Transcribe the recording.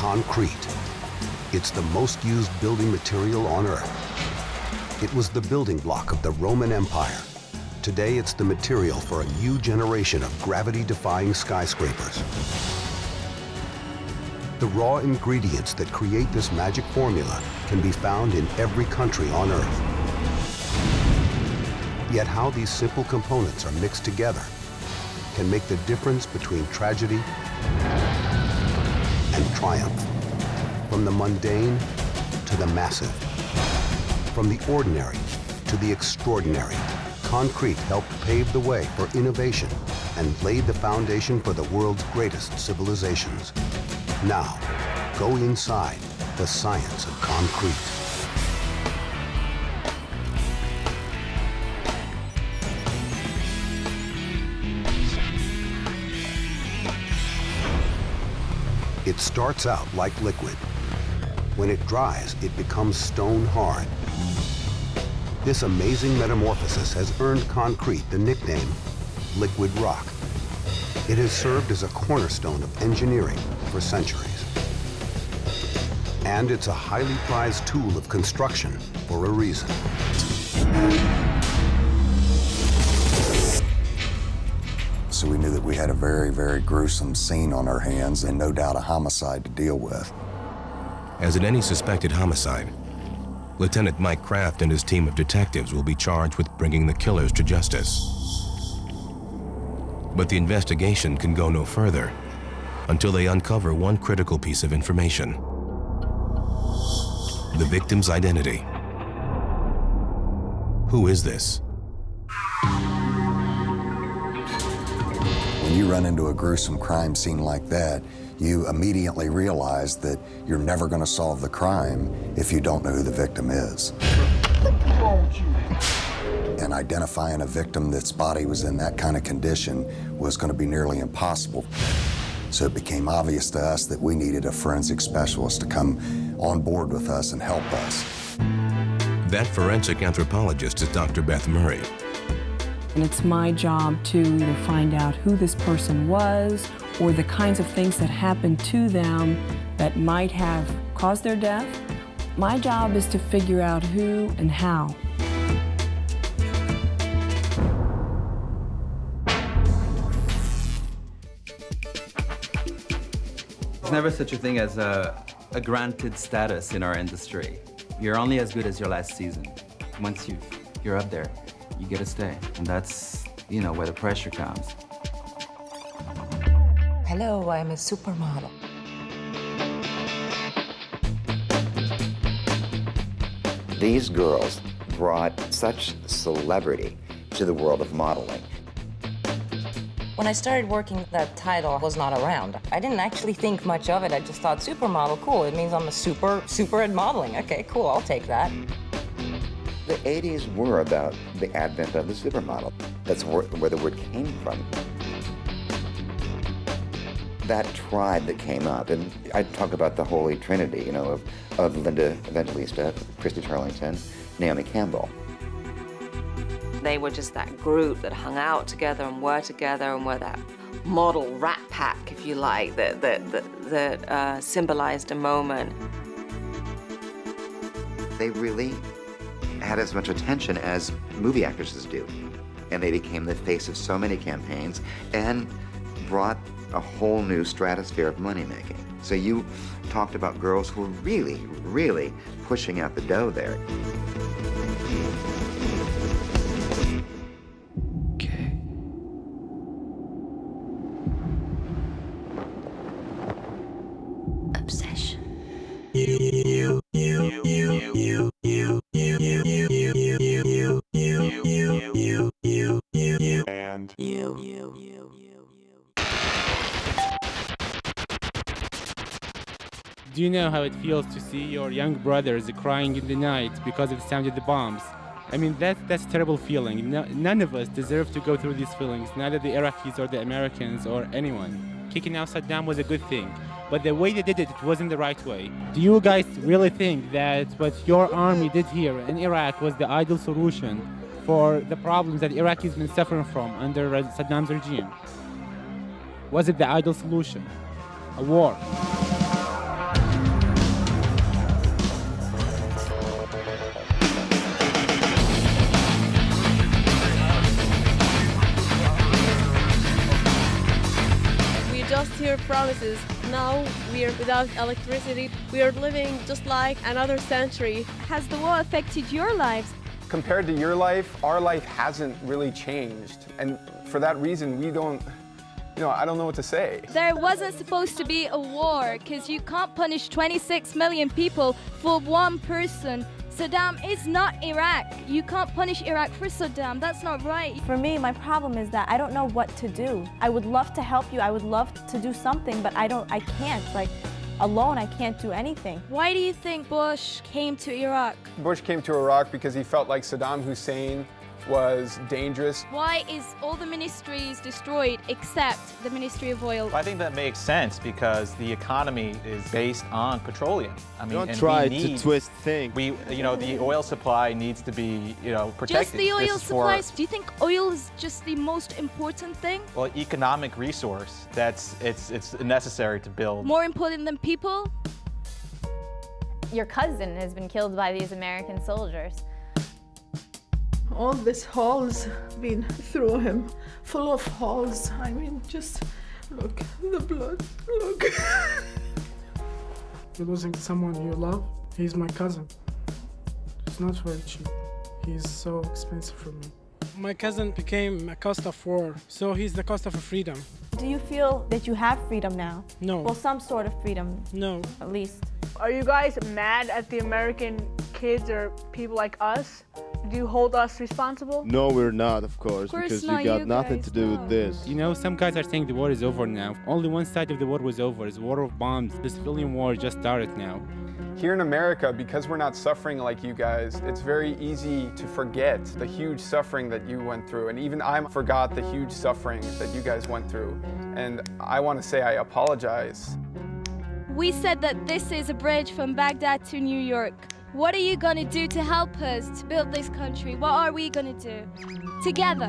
concrete. It's the most used building material on Earth. It was the building block of the Roman Empire. Today, it's the material for a new generation of gravity-defying skyscrapers. The raw ingredients that create this magic formula can be found in every country on Earth. Yet how these simple components are mixed together can make the difference between tragedy and triumph. From the mundane to the massive. From the ordinary to the extraordinary. Concrete helped pave the way for innovation and laid the foundation for the world's greatest civilizations. Now, go inside the science of concrete. It starts out like liquid. When it dries, it becomes stone hard. This amazing metamorphosis has earned concrete the nickname liquid rock. It has served as a cornerstone of engineering for centuries. And it's a highly prized tool of construction for a reason. So we knew that we had a very, very gruesome scene on our hands and no doubt a homicide to deal with. As in any suspected homicide, Lieutenant Mike Kraft and his team of detectives will be charged with bringing the killers to justice. But the investigation can go no further until they uncover one critical piece of information: the victim's identity. Who is this? When you run into a gruesome crime scene like that, you immediately realize that you're never going to solve the crime if you don't know who the victim is. And identifying a victim that's body was in that kind of condition was going to be nearly impossible. So it became obvious to us that we needed a forensic specialist to come on board with us and help us. That forensic anthropologist is Dr. Beth Murray. And it's my job to either find out who this person was or the kinds of things that happened to them that might have caused their death. My job is to figure out who and how. There's never such a thing as a granted status in our industry. You're only as good as your last season. Once you're up there, you get to stay. And that's, where the pressure comes. Hello, I'm a supermodel. These girls brought such celebrity to the world of modeling. When I started working, that title was not around. I didn't actually think much of it. I just thought, supermodel, cool. It means I'm a super at modeling. Okay, cool, I'll take that. The 80s were about the advent of the supermodel. That's where the word came from. That tribe that came up, and I talk about the Holy Trinity, of Linda Evangelista, Christy Turlington, Naomi Campbell. They were just that group that hung out together and were that model rat pack, if you like, that symbolized a moment. They really had as much attention as movie actresses do. And they became the face of so many campaigns and brought a whole new stratosphere of money-making. So you talked about girls who were really, really pushing out the dough there. Okay. Obsession. And Do you know how it feels to see your young brothers crying in the night because of the sound of the bombs? I mean, that's a terrible feeling. None of us deserve to go through these feelings, neither the Iraqis or the Americans or anyone. Kicking out Saddam was a good thing, but the way they did it, it wasn't the right way. Do you guys really think that what your army did here in Iraq was the ideal solution for the problems that Iraq has been suffering from under Saddam's regime? Was it the ideal solution? A war? sincere promises. Now we are without electricity. We are living just like another century. Has the war affected your lives? Compared to your life, our life hasn't really changed. And for that reason, we don't, I don't know what to say. There wasn't supposed to be a war, because you can't punish 26 million people for one person. Saddam is not Iraq. You can't punish Iraq for Saddam. That's not right. For me, my problem is that I don't know what to do. I would love to help you. I would love to do something, but I can't. Like, alone, I can't do anything. Why do you think Bush came to Iraq? Bush came to Iraq because he felt like Saddam Hussein was dangerous. Why is all the ministries destroyed except the Ministry of Oil? I think that makes sense because the economy is based on petroleum. I mean, don't try to twist things. The oil supply needs to be, protected. Just the oil supplies? Do you think oil is just the most important thing? Well, economic resource. It's necessary to build. More important than people? Your cousin has been killed by these American soldiers. All these holes been through him, full of holes. I mean, just look, the blood, look. You're losing someone you love. He's my cousin. It's not very cheap. He's so expensive for me. My cousin became a cost of war, so he's the cost of freedom. Do you feel that you have freedom now? No. Well, some sort of freedom. No. At least. Are you guys mad at the American kids or people like us? Do you hold us responsible? No, we're not, of course because you got nothing to do with this. Some guys are saying the war is over now. Only one side of the war was over. It's war of bombs. The civilian war just started now. Here in America, because we're not suffering like you guys, it's very easy to forget the huge suffering that you went through. And even I forgot the huge suffering that you guys went through. And I want to say I apologize. We said that this is a bridge from Baghdad to New York. What are you gonna do to help us to build this country? What are we gonna do? Together.